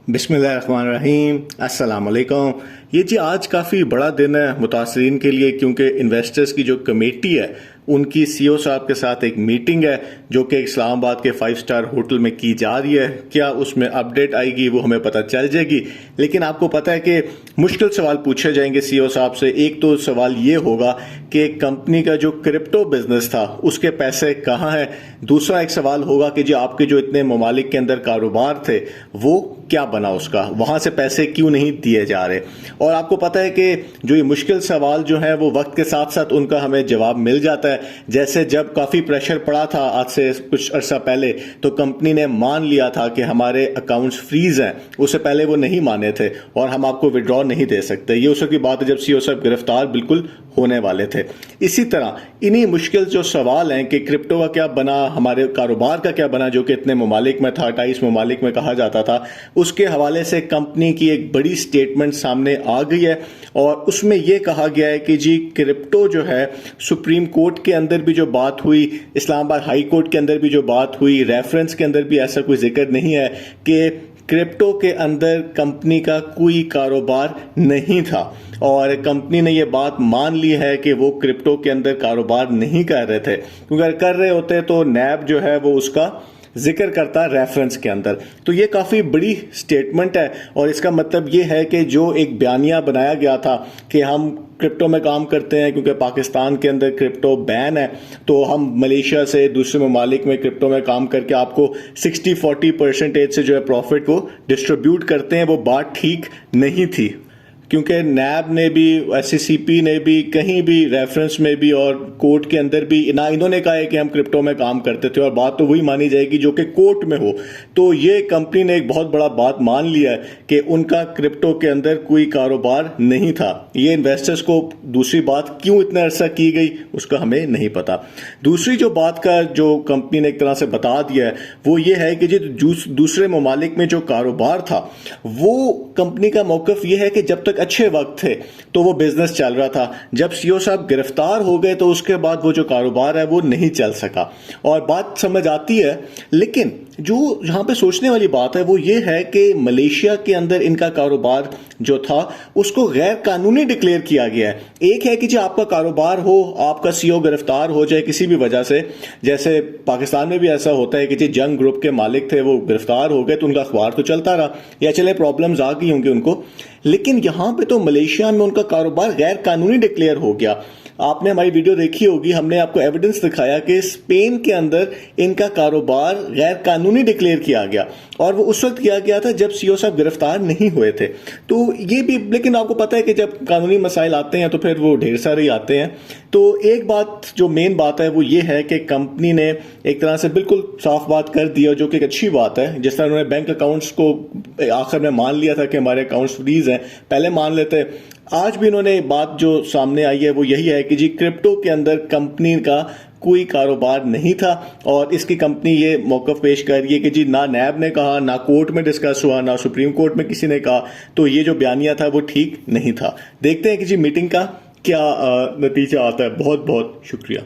बिस्मिल्लाहिर्रहमानिर्रहीम, अस्सलाम वालेकुम। ये जी आज काफ़ी बड़ा दिन है मुतासरीन के लिए, क्योंकि इन्वेस्टर्स की जो कमेटी है उनकी सीईओ साहब के साथ एक मीटिंग है जो कि इस्लामाबाद के 5 स्टार होटल में की जा रही है। क्या उसमें अपडेट आएगी वो हमें पता चल जाएगी, लेकिन आपको पता है कि मुश्किल सवाल पूछे जाएंगे सीईओ साहब से। एक तो सवाल ये होगा कि कंपनी का जो क्रिप्टो बिजनेस था उसके पैसे कहाँ हैं। दूसरा एक सवाल होगा कि जी आपके जो इतने ममालिक के अंदर कारोबार थे वो क्या बना, उसका वहां से पैसे क्यों नहीं दिए जा रहे। और आपको पता है कि जो ये मुश्किल सवाल जो है वो वक्त के साथ साथ उनका हमें जवाब मिल जाता है। जैसे जब काफी प्रेशर पड़ा था आज से कुछ अर्सा पहले, तो कंपनी ने मान लिया था कि हमारे अकाउंट्स फ्रीज हैं। उससे पहले वो नहीं माने थे और हम आपको विड्रॉ नहीं दे सकते। ये उस वक्त की बात है जब सीईओ साहब गिरफ्तार बिल्कुल होने वाले थे। इसी तरह इन्हीं मुश्किल जो सवाल हैं कि क्रिप्टो का क्या बना, हमारे कारोबार का क्या बना जो कि इतने ममालिक में था, 28 ममालिक में कहा जाता था, उसके हवाले से कंपनी की एक बड़ी स्टेटमेंट सामने आ गई है। और उसमें यह कहा गया है कि जी क्रिप्टो जो है, सुप्रीम कोर्ट के अंदर भी जो बात हुई, इस्लामाबाद हाई कोर्ट के अंदर भी जो बात हुई, रेफरेंस के अंदर भी ऐसा कोई जिक्र नहीं है कि क्रिप्टो के अंदर कंपनी का कोई कारोबार नहीं था। और कंपनी ने यह बात मान ली है कि वो क्रिप्टो के अंदर कारोबार नहीं कर रहे थे, क्योंकि अगर कर रहे होते तो नैब जो है वो उसका जिक्र करता रेफरेंस के अंदर। तो ये काफी बड़ी स्टेटमेंट है और इसका मतलब ये है कि जो एक बयानिया बनाया गया था कि हम क्रिप्टो में काम करते हैं क्योंकि पाकिस्तान के अंदर क्रिप्टो बैन है, तो हम मलेशिया से दूसरे ममालिक में क्रिप्टो में काम करके आपको 60-40% से जो है प्रॉफिट वो डिस्ट्रीब्यूट करते हैं, वो बात ठीक नहीं थी। क्योंकि नैब ने भी, एससीसीपी ने भी, कहीं भी रेफरेंस में भी और कोर्ट के अंदर भी ना इन्होंने कहा है कि हम क्रिप्टो में काम करते थे, और बात तो वही मानी जाएगी जो कि कोर्ट में हो। तो ये कंपनी ने एक बहुत बड़ा बात मान लिया है कि उनका क्रिप्टो के अंदर कोई कारोबार नहीं था। ये इन्वेस्टर्स को दूसरी बात क्यों इतना अरसा की गई उसका हमें नहीं पता। दूसरी जो बात का जो कंपनी ने एक तरह से बता दिया है वो ये है कि जो दूसरे ममालिक में जो कारोबार था, वो कंपनी का मौकफ ये है कि जब तक अच्छे वक्त थे तो वो बिजनेस चल रहा था। जब सीईओ साहब गिरफ्तार हो गए तो उसके बाद वो जो कारोबार है वो नहीं चल सका। और बात समझ आती है, लेकिन जो यहां पे सोचने वाली बात है वो ये है कि मलेशिया के अंदर इनका कारोबार जो था उसको गैर कानूनी डिक्लेयर किया गया है। एक है कि जो आपका कारोबार हो, आपका सीईओ गिरफ्तार हो जाए किसी भी वजह से, जैसे पाकिस्तान में भी ऐसा होता है कि जो जंग ग्रुप के मालिक थे वो गिरफ्तार हो गए तो उनका अखबार तो चलता रहा, या चले प्रॉब्लम्स आ गई होंगी उनको। लेकिन यहां पे तो मलेशिया में उनका कारोबार गैर कानूनी डिक्लेयर हो गया। आपने हमारी वीडियो देखी होगी, हमने आपको एविडेंस दिखाया कि स्पेन के अंदर इनका कारोबार गैर कानूनी डिक्लेयर किया गया, और वो उस वक्त किया गया था जब सीईओ साहब गिरफ्तार नहीं हुए थे। तो ये भी, लेकिन आपको पता है कि जब कानूनी मसाइल आते हैं तो फिर वो ढेर सारे आते हैं। तो एक बात जो मेन बात है वो ये है कि कंपनी ने एक तरह से बिल्कुल साफ बात कर दी, जो कि एक अच्छी बात है। जिस तरह उन्होंने बैंक अकाउंट्स को आखिर में मान लिया था कि हमारे अकाउंट्स फ्रीज हैं, पहले मान लेते, आज भी इन्होंने बात जो सामने आई है वो यही है कि जी क्रिप्टो के अंदर कंपनी का कोई कारोबार नहीं था। और इसकी कंपनी ये मौकफ पेश कर रही है कि जी ना नैब ने कहा, ना कोर्ट में डिस्कस हुआ, ना सुप्रीम कोर्ट में किसी ने कहा, तो ये जो बयानिया था वो ठीक नहीं था। देखते हैं कि जी मीटिंग का क्या नतीजा आता है। बहुत बहुत शुक्रिया।